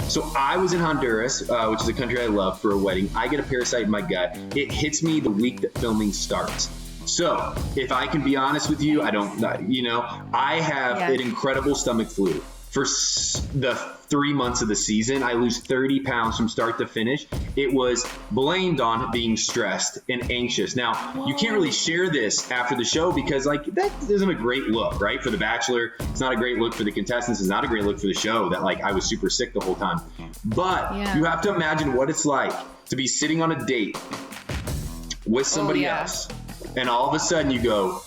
So I was in Honduras, which is a country I love, for a wedding. I get a parasite in my gut. It hits me the week that filming starts. So if I can be honest with you, I have an incredible stomach flu. For the 3 months of the season, I lose 30 pounds from start to finish. It was blamed on being stressed and anxious. Now, you can't really share this after the show because that isn't a great look, right? For The Bachelor, it's not a great look for the contestants. It's not a great look for the show that I was super sick the whole time. But you have to imagine what it's like to be sitting on a date with somebody else. And all of a sudden you go,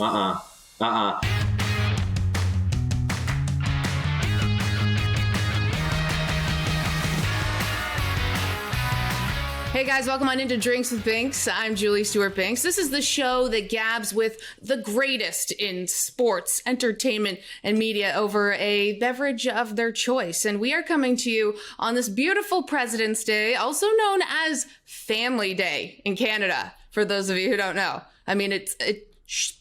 Hey guys, welcome on into Drinks with Binks. I'm Julie Stewart-Binks. This is the show that gabs with the greatest in sports, entertainment, and media over a beverage of their choice. And we are coming to you on this beautiful President's Day, also known as Family Day in Canada, for those of you who don't know. I mean, it's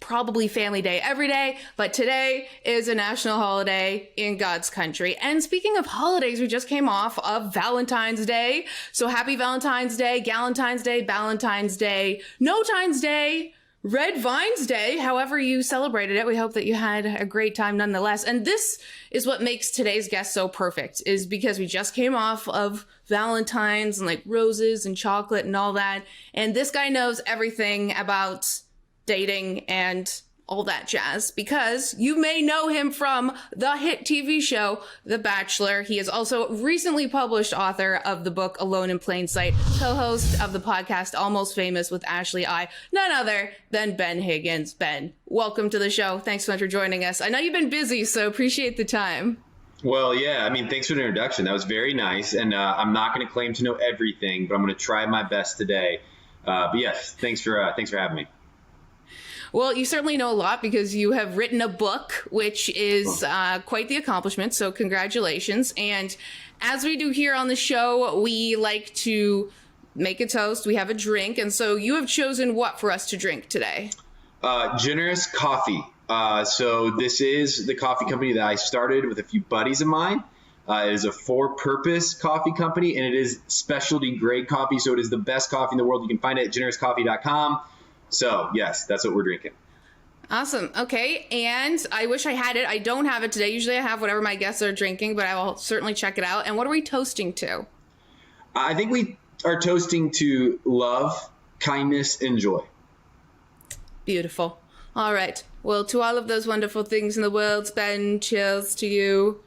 probably Family Day every day, but today is a national holiday in God's country. And speaking of holidays, we just came off of Valentine's Day. So happy Valentine's Day, Galentine's Day, Valentine's Day, No-Tine's Day, Red Vines Day, however you celebrated it. We hope that you had a great time nonetheless. And this is what makes today's guest so perfect, is because we just came off of Valentine's and roses and chocolate and all that. And this guy knows everything about dating and all that jazz, because you may know him from the hit TV show, The Bachelor. He is also recently published author of the book Alone in Plain Sight, co-host of the podcast Almost Famous with Ashley I, none other than Ben Higgins. Ben, welcome to the show. Thanks so much for joining us. I know you've been busy, so appreciate the time. Well, yeah, thanks for the introduction. That was very nice. And I'm not going to claim to know everything, but I'm going to try my best today. But yes, thanks for having me. Well, you certainly know a lot because you have written a book, which is quite the accomplishment. So congratulations. And as we do here on the show, we like to make a toast. We have a drink. And so you have chosen what for us to drink today? Generous Coffee. So this is the coffee company that I started with a few buddies of mine. It is a for-purpose coffee company, and it is specialty grade coffee. So it is the best coffee in the world. You can find it at generouscoffee.com. So, yes, that's what we're drinking. Awesome. Okay. And I wish I had it. I don't have it today. Usually I have whatever my guests are drinking, but I will certainly check it out. And what are we toasting to? I think we are toasting to love, kindness, and joy. Beautiful. All right. Well, to all of those wonderful things in the world, Ben, cheers to you.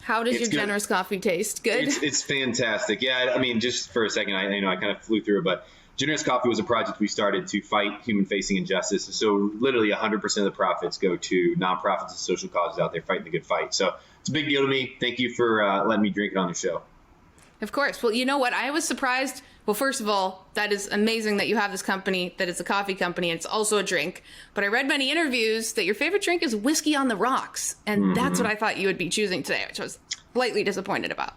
How does your good. Generous coffee taste? Good? It's fantastic. Yeah, just for a second, I kind of flew through it, but Generous Coffee was a project we started to fight human-facing injustice. So literally 100% of the profits go to nonprofits and social causes out there fighting the good fight. So it's a big deal to me. Thank you for letting me drink it on the show. Of course. Well, you know what? I was surprised. Well, first of all, that is amazing that you have this company, that it's a coffee company, and it's also a drink. But I read many interviews that your favorite drink is whiskey on the rocks. And that's what I thought you would be choosing today, which I was slightly disappointed about.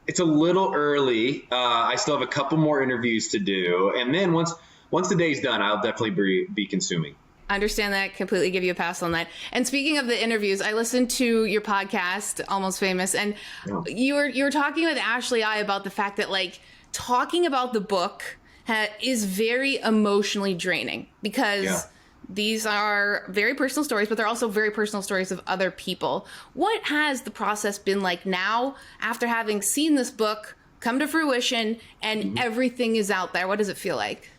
It's a little early. I still have a couple more interviews to do. And then once the day's done, I'll definitely be consuming. I understand that. Completely give you a pass on that. And speaking of the interviews, I listened to your podcast, Almost Famous, and you were talking with Ashley I about the fact that talking about the book is very emotionally draining because these are very personal stories, but they're also very personal stories of other people. What has the process been like now after having seen this book come to fruition and everything is out there? What does it feel like?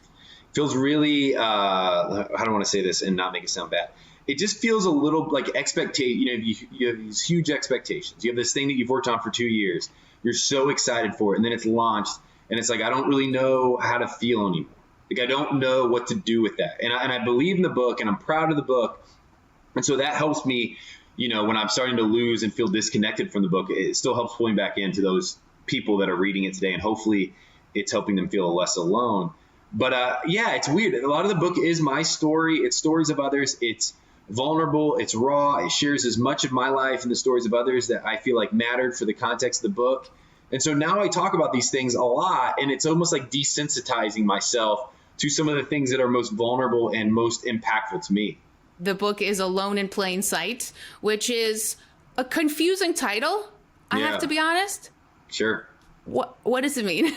Feels really, I don't want to say this and not make it sound bad. It just feels a little like expectation. You have these huge expectations. You have this thing that you've worked on for 2 years. You're so excited for it. And then it's launched. And it's I don't really know how to feel anymore. I don't know what to do with that. And I believe in the book and I'm proud of the book. And so that helps me, when I'm starting to lose and feel disconnected from the book, it still helps pulling back into those people that are reading it today. And hopefully it's helping them feel less alone. But it's weird. A lot of the book is my story. It's stories of others. It's vulnerable. It's raw. It shares as much of my life and the stories of others that I feel like mattered for the context of the book. And so now I talk about these things a lot, and it's almost like desensitizing myself to some of the things that are most vulnerable and most impactful to me. The book is Alone in Plain Sight, which is a confusing title I have to be honest. Sure. What does it mean?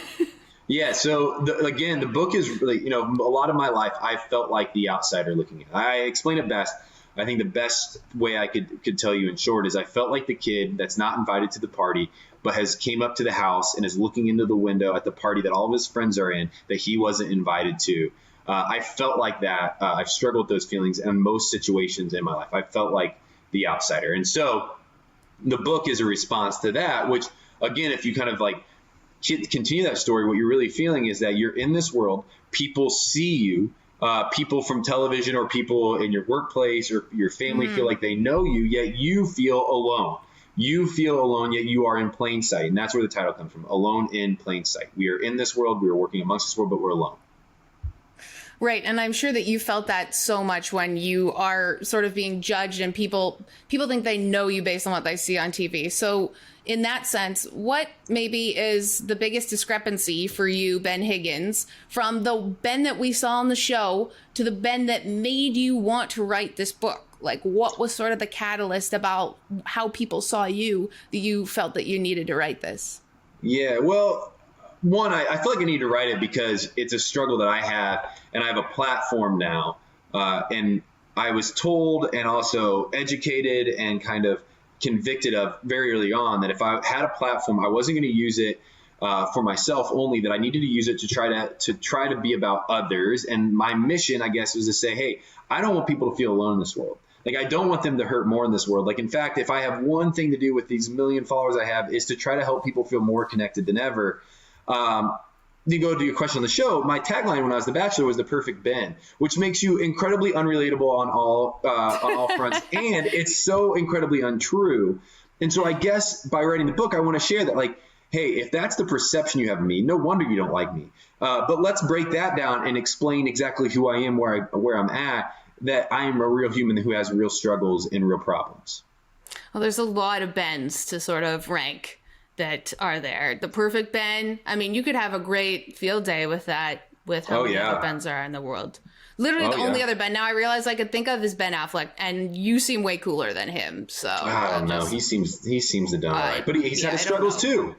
Yeah. So again, the book is really, a lot of my life, I felt like the outsider looking in. I explain it best. I think the best way I could tell you in short is I felt like the kid that's not invited to the party, but has came up to the house and is looking into the window at the party that all of his friends are in that he wasn't invited to. I felt like that. I've struggled with those feelings in most situations in my life. I felt like the outsider. And so the book is a response to that, which again, if you kind of like continue that story, what you're really feeling is that you're in this world, people see you, people from television or people in your workplace or your family feel like they know you, yet you feel alone. You feel alone, yet you are in plain sight. And that's where the title comes from, Alone in Plain Sight. We are in this world, we are working amongst this world, but we're alone. Right. And I'm sure that you felt that so much when you are sort of being judged and people think they know you based on what they see on TV. So in that sense, what maybe is the biggest discrepancy for you, Ben Higgins, from the Ben that we saw on the show to the Ben that made you want to write this book? Like, what was sort of the catalyst about how people saw you that you felt that you needed to write this? Yeah, well, one, I feel like I need to write it because it's a struggle that I have, and I have a platform now. And I was told and also educated and kind of convicted of very early on that if I had a platform, I wasn't going to use it for myself only, that I needed to use it to try to be about others. And my mission, I guess, was to say, hey, I don't want people to feel alone in this world. Like, I don't want them to hurt more in this world. Like, in fact, if I have one thing to do with these million followers I have is to try to help people feel more connected than ever. You go to your question on the show, my tagline when I was the Bachelor was the perfect Ben, which makes you incredibly unrelatable on all fronts. And it's so incredibly untrue. And so I guess by writing the book, I want to share that, like, hey, if that's the perception you have of me, no wonder you don't like me. But let's break that down and explain exactly who I am, where I'm at, that I am a real human who has real struggles and real problems. Well, there's a lot of Bens to sort of rank that are there. The perfect Ben, I mean, you could have a great field day with that, with how many other Bens are in the world. Literally the only other Ben now I realize I could think of is Ben Affleck, and you seem way cooler than him. So no, he seems to done all right, but he's had his struggles too.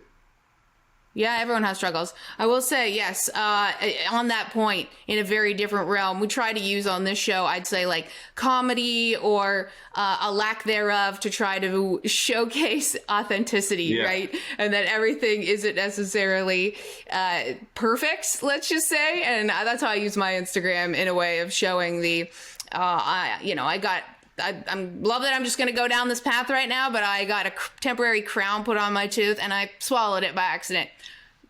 Yeah, everyone has struggles. I will say, yes, on that point, in a very different realm, we try to use on this show, I'd say, like, comedy or a lack thereof to try to showcase authenticity, right? And that everything isn't necessarily perfect, let's just say. And that's how I use my Instagram in a way of showing the, I love that I'm just going to go down this path right now, but I got a temporary crown put on my tooth and I swallowed it by accident.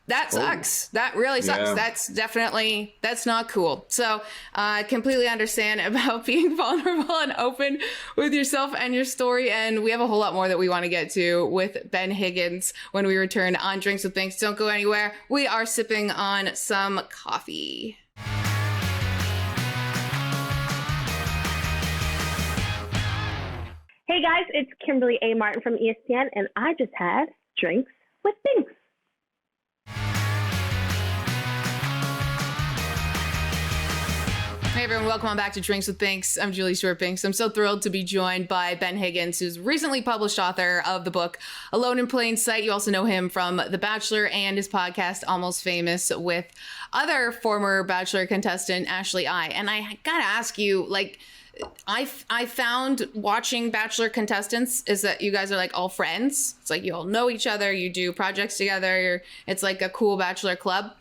That sucks. That really sucks. Yeah. That's not cool. So I completely understand about being vulnerable and open with yourself and your story. And we have a whole lot more that we want to get to with Ben Higgins when we return on Drinks with Binks. Don't go anywhere. We are sipping on some coffee. Hey guys, it's Kimberly A. Martin from ESPN, and I just had Drinks with Binks. Hey everyone, welcome on back to Drinks with Binks. I'm Julie Stewart-Binks. I'm so thrilled to be joined by Ben Higgins, who's recently published author of the book Alone in Plain Sight. You also know him from The Bachelor and his podcast Almost Famous with other former Bachelor contestant Ashley I. And I gotta ask you, like, I found watching Bachelor contestants is that you guys are like all friends. It's like you all know each other, you do projects together, it's like a cool Bachelor club.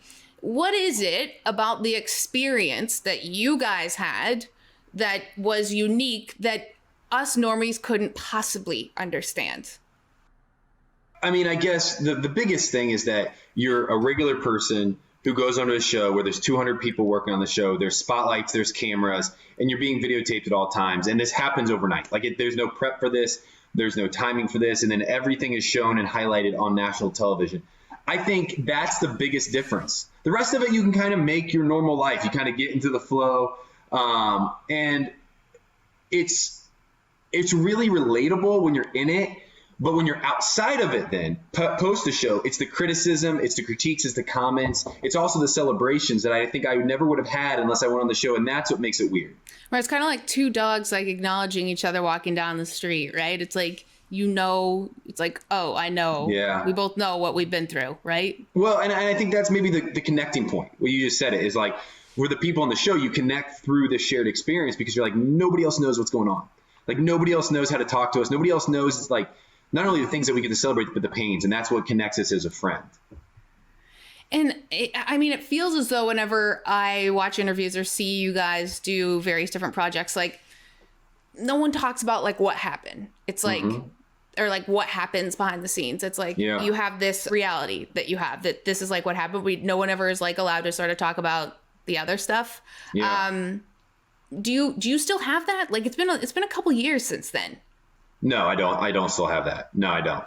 What is it about the experience that you guys had that was unique that us normies couldn't possibly understand? I mean, I guess the biggest thing is that you're a regular person who goes onto a show where there's 200 people working on the show. There's spotlights, there's cameras, and you're being videotaped at all times. And this happens overnight. Like, there's no prep for this. There's no timing for this. And then everything is shown and highlighted on national television. I think that's the biggest difference. The rest of it, you can kind of make your normal life. You kind of get into the flow. And it's really relatable when you're in it. But when you're outside of it, then post the show, it's the criticism, it's the critiques, it's the comments. It's also the celebrations that I think I never would have had unless I went on the show. And that's what makes it weird. Right. It's kind of like two dogs, like, acknowledging each other walking down the street, right? It's like it's like, oh, I know. Yeah. We both know what we've been through, right? Well, and I think that's maybe the connecting point. What you just said it is like, we're the people on the show, you connect through this shared experience because you're like, nobody else knows what's going on. Like nobody else knows how to talk to us. Nobody else knows like not only the things that we get to celebrate, but the pains. And that's what connects us as a friend. And it feels as though whenever I watch interviews or see you guys do various different projects, like no one talks about like what happened. It's like, or like what happens behind the scenes. It's like you have this reality that you have, that this is like what happened. No one ever is like allowed to sort of talk about the other stuff. Yeah. Do you still have that? Like it's been a couple years since then. No, I don't. I don't still have that. No, I don't.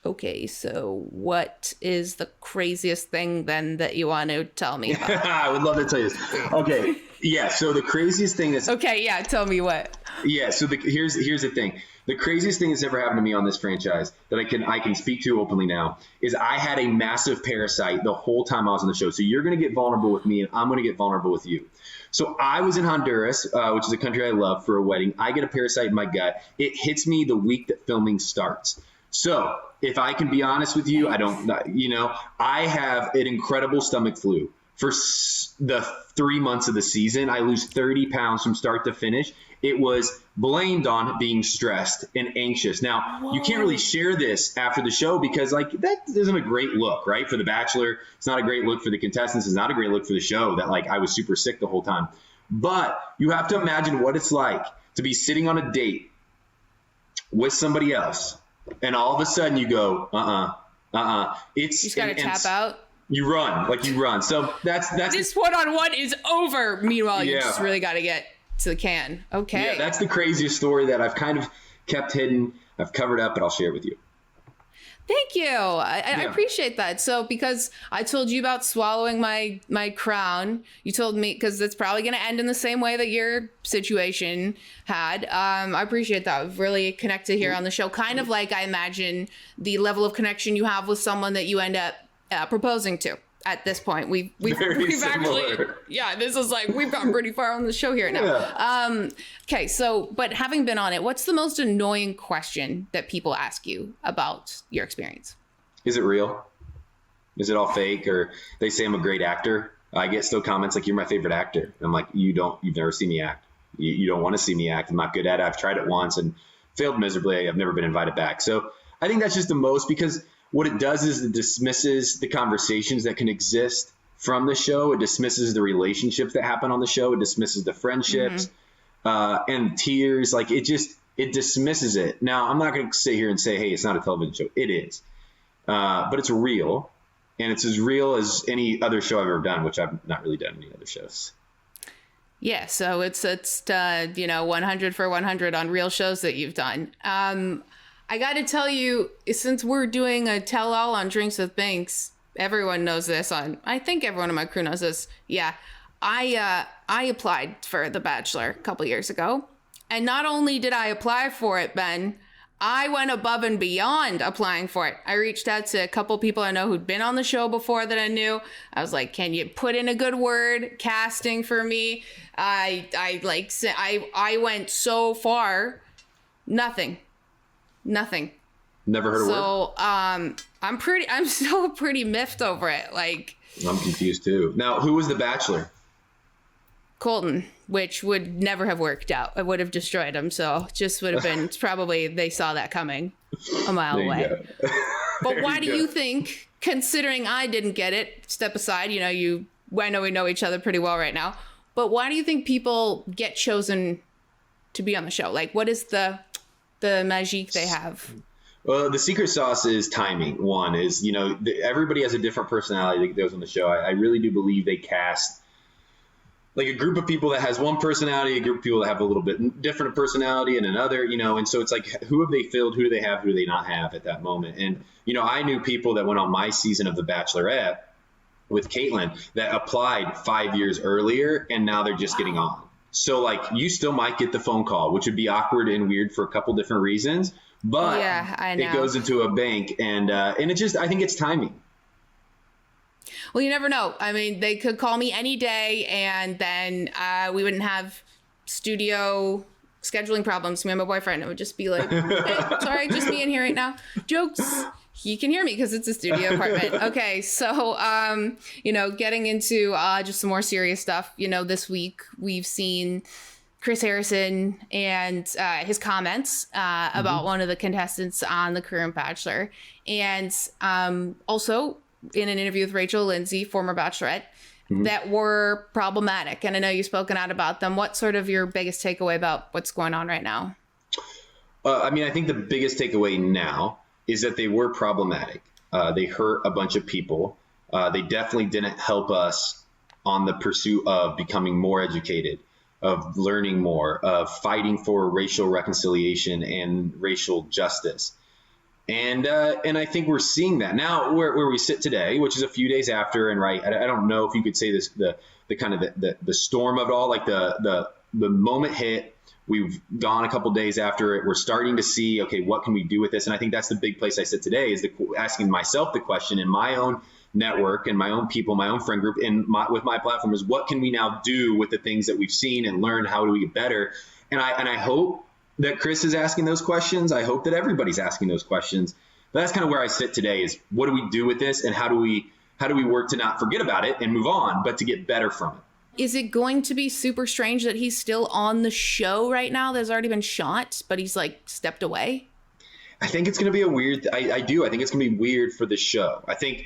Okay, so what is the craziest thing then that you want to tell me about? I would love to tell you this. Okay, yeah. So the craziest thing that's okay, yeah. Tell me what. Yeah. So here's the thing. The craziest thing that's ever happened to me on this franchise that I can speak to openly now is I had a massive parasite the whole time I was on the show. So you're going to get vulnerable with me, and I'm going to get vulnerable with you. So I was in Honduras, which is a country I love, for a wedding. I get a parasite in my gut. It hits me the week that filming starts. So if I can be honest with you, I have an incredible stomach flu. For the 3 months of the season, I lose 30 pounds from start to finish. It was blamed on being stressed and anxious. Now, you can't really share this after the show because like that isn't a great look, right? For The Bachelor, it's not a great look for the contestants. It's not a great look for the show that like I was super sick the whole time. But you have to imagine what it's like to be sitting on a date with somebody else. And all of a sudden you go, You just got to tap out. You run. So that's this one-on-one is over. Meanwhile, you just really got to get to the can. Okay. Yeah, that's the craziest story that I've kind of kept hidden. I've covered up, but I'll share it with you. Thank you. I appreciate that. So because I told you about swallowing my crown, you told me because it's probably going to end in the same way that your situation had. I appreciate that. We've really connected here on the show. Kind of like I imagine the level of connection you have with someone that you end up proposing to. At this point, we've actually, this is like, we've gotten pretty far on the show here now. Yeah. Okay. So, but having been on it, what's the most annoying question that people ask you about your experience? Is it real? Is it all fake? Or they say I'm a great actor. I get still comments like, you're my favorite actor. And I'm like, you've never seen me act. You don't want to see me act. I'm not good at it. I've tried it once and failed miserably. I've never been invited back. So I think that's just the most, because what it does is it dismisses the conversations that can exist from the show. It dismisses the relationships that happen on the show. It dismisses the friendships and tears. Like it dismisses it. Now, I'm not going to sit here and say, hey, it's not a television show. It is. But it's real. And it's as real as any other show I've ever done, which I've not really done any other shows. Yeah. So it's 100 for 100 on real shows that you've done. I got to tell you, since we're doing a tell-all on Drinks with Binks, everyone knows this. I think everyone in my crew knows this. Yeah, I applied for The Bachelor a couple years ago. And not only did I apply for it, Ben, I went above and beyond applying for it. I reached out to a couple people I know who'd been on the show before that I knew. I was like, can you put in a good word casting for me? I went so far, nothing. Never heard a word. So I'm still pretty miffed over it. Like, I'm confused too. Now, who was The Bachelor? Colton, which would never have worked out. It would have destroyed him. So just would have been probably they saw that coming a mile away. But why do you think, considering I didn't get it, step aside, I know we know each other pretty well right now, but why do you think people get chosen to be on the show? Like, what is the magic they have? Well, the secret sauce is timing. One is, everybody has a different personality that goes on the show. I really do believe they cast like a group of people that has one personality, a group of people that have a little bit different personality and another, and so it's like, who have they filled? Who do they have? Who do they not have at that moment? And, I knew people that went on my season of The Bachelorette with Caitlin that applied 5 years earlier, and now they're just getting on. So like you still might get the phone call, which would be awkward and weird for a couple different reasons, but it goes into a bank and it just, I think it's timing. Well, you never know. I mean, they could call me any day and then we wouldn't have studio scheduling problems. Me and my boyfriend, it would just be like, hey, sorry, just me in here right now. Jokes. He can hear me because it's a studio apartment. Okay, so, getting into just some more serious stuff. This week we've seen Chris Harrison and his comments about one of the contestants on the current Bachelor. And also in an interview with Rachel Lindsay, former Bachelorette, that were problematic. And I know you've spoken out about them. What's sort of your biggest takeaway about what's going on right now? I think the biggest takeaway now is that they were problematic. They hurt a bunch of people. They definitely didn't help us on the pursuit of becoming more educated, of learning more, of fighting for racial reconciliation and racial justice. And I think we're seeing that now where we sit today, which is a few days after. And I don't know if you could say this, the kind of the storm of it all, like the moment hit. We've gone a couple days after it. We're starting to see, okay, what can we do with this? And I think that's the big place I sit today, is asking myself the question in my own network and my own people, my own friend group, and with my platform, is what can we now do with the things that we've seen and learn? How do we get better? And I hope that Chris is asking those questions. I hope that everybody's asking those questions. But that's kind of where I sit today, is what do we do with this, and how do we work to not forget about it and move on, but to get better from it? Is it going to be super strange that he's still on the show right now that's already been shot, but he's like stepped away? I think it's going to be a weird, I do. I think it's going to be weird for the show. I think,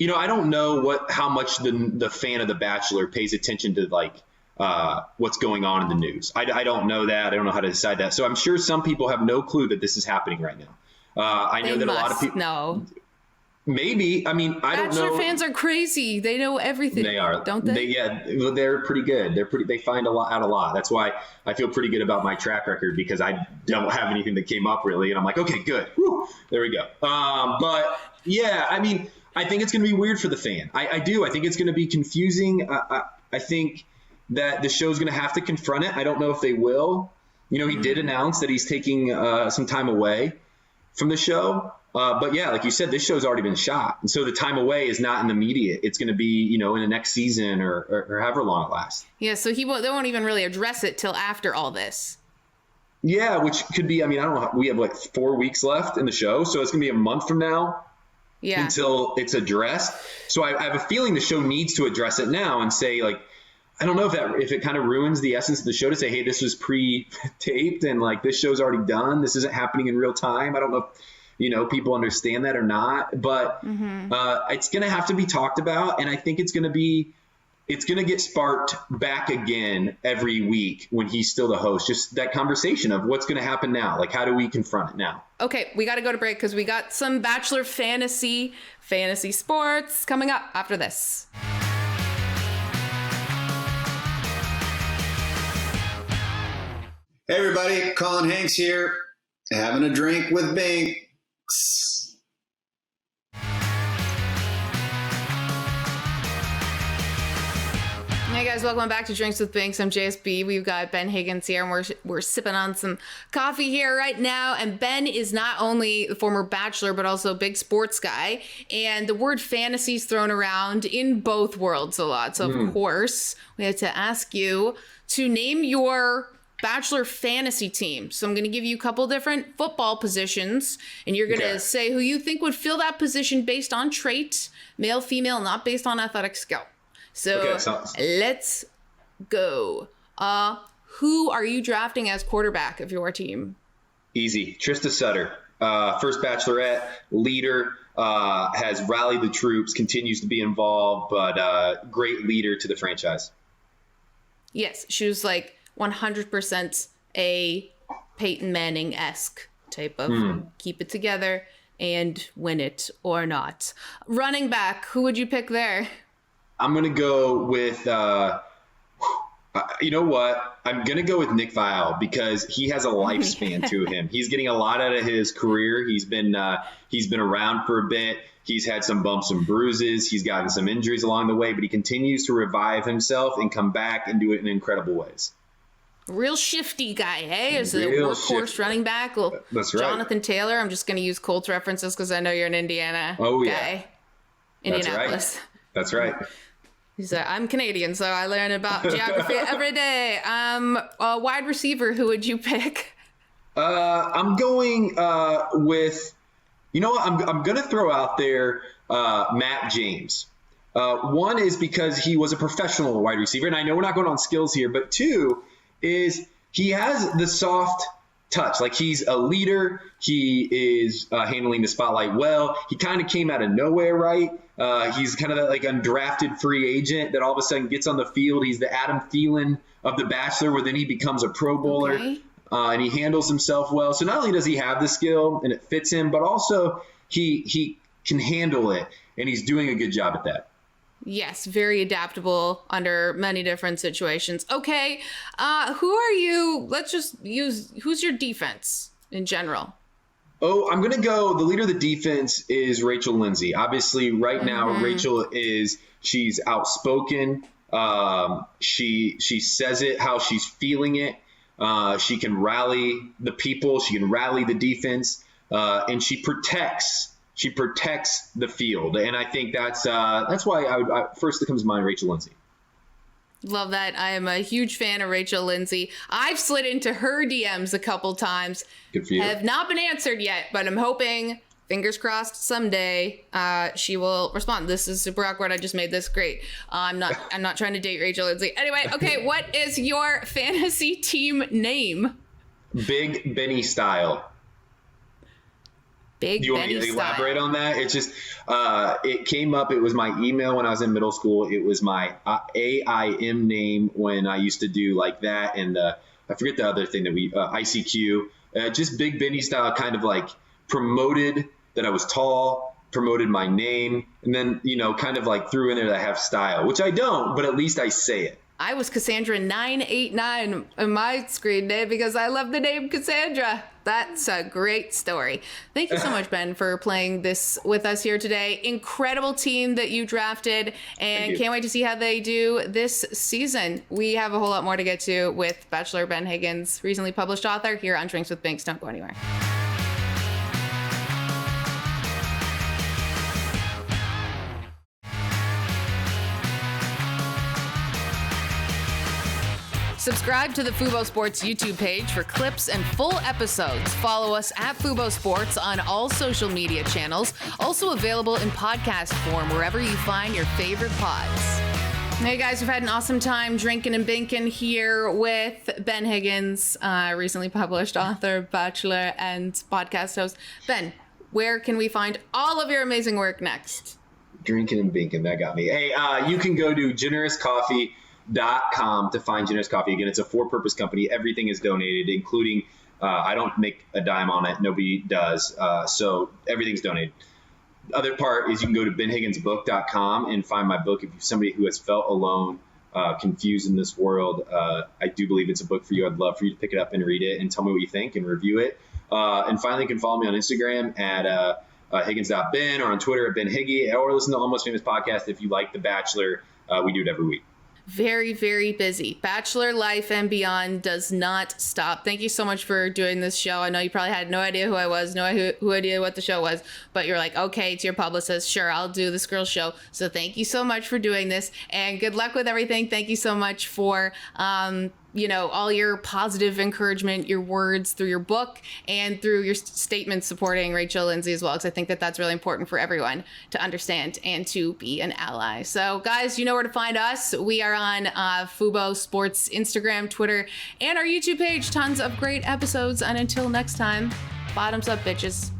I don't know how much the fan of The Bachelor pays attention to what's going on in the news. I don't know that. I don't know how to decide that. So I'm sure some people have no clue that this is happening right now. I know that a lot of people know. Maybe. I mean, I don't know. Bachelor fans are crazy. They know everything. They are, don't they? They're pretty good. They find out a lot. That's why I feel pretty good about my track record, because I don't have anything that came up really, and I'm like, okay, good. Whew, there we go. But yeah, I mean, I think it's going to be weird for the fan. I do. I think it's going to be confusing. I think that the show's going to have to confront it. I don't know if they will. He did announce that he's taking some time away from the show. But yeah, like you said, this show's already been shot. And so the time away is not in the immediate. It's going to be, in the next season or however long it lasts. Yeah, so they won't even really address it till after all this. Yeah, which could be, I don't know, we have 4 weeks left in the show. So it's going to be a month from now until it's addressed. So I have a feeling the show needs to address it now and say, I don't know if it kind of ruins the essence of the show to say, hey, this was pre-taped and this show's already done. This isn't happening in real time. I don't know if people understand that or not, but it's going to have to be talked about. And I think it's going to get sparked back again every week when he's still the host, just that conversation of what's going to happen now. How do we confront it now? Okay, we got to go to break because we got some Bachelor fantasy sports coming up after this. Hey everybody, Colin Hanks here, having a drink with Binks. Hey guys, welcome back to Drinks with Binks. I'm JSB. We've got Ben Higgins here, and we're sipping on some coffee here right now. And Ben is not only the former Bachelor, but also a big sports guy. And the word fantasy is thrown around in both worlds a lot. So of course, we had to ask you to name your Bachelor fantasy team. So I'm going to give you a couple different football positions, and you're going to say who you think would fill that position based on trait, male, female, not based on athletic skill. So let's go. Who are you drafting as quarterback of your team? Easy. Trista Sutter, first Bachelorette, leader, has rallied the troops, continues to be involved, but great leader to the franchise. Yes, she was 100% a Peyton Manning-esque type of keep it together and win it or not. Running back, who would you pick there? I'm going to go with, you know what? I'm going to go with Nick Viall because he has a lifespan to him. He's getting a lot out of his career. He's been around for a bit. He's had some bumps and bruises. He's gotten some injuries along the way, but he continues to revive himself and come back and do it in incredible ways. Real shifty guy, hey? Is a workhorse running back. Well, that's right. Jonathan Taylor. I'm just going to use Colts references because I know you're an Indiana guy. Indianapolis. That's right. He said, I'm Canadian, so I learn about geography every day. A wide receiver, who would you pick? I'm going with, you know what? I'm going to throw out there Matt James. One is because he was a professional wide receiver, and I know we're not going on skills here, but two is he has the soft touch. Like, he's a leader. He is handling the spotlight well. He kind of came out of nowhere, right? He's kind of that like undrafted free agent that all of a sudden gets on the field. He's the Adam Thielen of The Bachelor, where then he becomes a Pro Bowler. Okay. And he handles himself well. So not only does he have the skill and it fits him, but also he can handle it, and he's doing a good job at that. Yes, very adaptable under many different situations. Okay, who are you? Let's just use, who's your defense in general? Oh, I'm going to go, the leader of the defense is Rachel Lindsay. Obviously, right now, Rachel she's outspoken. She says it how she's feeling it. She can rally the people. She can rally the defense, and she protects the field. And I think that's why first that comes to mind, Rachel Lindsay. Love that. I am a huge fan of Rachel Lindsay. I've slid into her DMs a couple times. Good for you. Have not been answered yet, but I'm hoping, fingers crossed, someday she will respond. This is super awkward. I just made this great. I'm not trying to date Rachel Lindsay. Anyway, okay, what is your fantasy team name? Big Benny style. Big Do you want Benny me to style. elaborate on that? It's just, it came up. It was my email when I was in middle school. It was my AIM name when I used to do like that. And I forget the other thing that we, ICQ, just Big Benny style, kind of like promoted that I was tall, promoted my name, and then, kind of like threw in there that I have style, which I don't, but at least I say it. I was Cassandra989 in my screen name because I love the name Cassandra. That's a great story. Thank you so much, Ben, for playing this with us here today. Incredible team that you drafted, and can't wait to see how they do this season. We have a whole lot more to get to with Bachelor Ben Higgins, recently published author, here on Drinks with Binks. Don't go anywhere. Subscribe to the Fubo Sports YouTube page for clips and full episodes. Follow us at Fubo Sports on all social media channels. Also available in podcast form wherever you find your favorite pods. Hey guys, we've had an awesome time drinking and binking here with Ben Higgins, recently published author, Bachelor, and podcast host. Ben, where can we find all of your amazing work next? Drinking and binking, that got me. Hey, you can go to generouscoffee.com to find Generous Coffee. Again, it's a for-purpose company. Everything is donated, including I don't make a dime on it. Nobody does. So everything's donated. The other part is you can go to benhigginsbook.com and find my book. If you're somebody who has felt alone, confused in this world, I do believe it's a book for you. I'd love for you to pick it up and read it and tell me what you think and review it. And finally, you can follow me on Instagram at Higgins.Ben or on Twitter at Ben Higgy, or listen to Almost Famous Podcast if you like The Bachelor. We do it every week. Very, very busy. Bachelor life and beyond does not stop. Thank you so much for doing this show. I know you probably had no idea who I was, no idea what the show was, but you're like, okay, it's your publicist. Sure, I'll do this girl's show. So thank you so much for doing this, and good luck with everything. Thank you so much for, all your positive encouragement, your words through your book and through your statements supporting Rachel Lindsay as well, because I think that that's really important for everyone to understand and to be an ally. So guys, you know where to find us. We are on Fubo Sports Instagram, Twitter, and our YouTube page. Tons of great episodes. And until next time, bottoms up, bitches.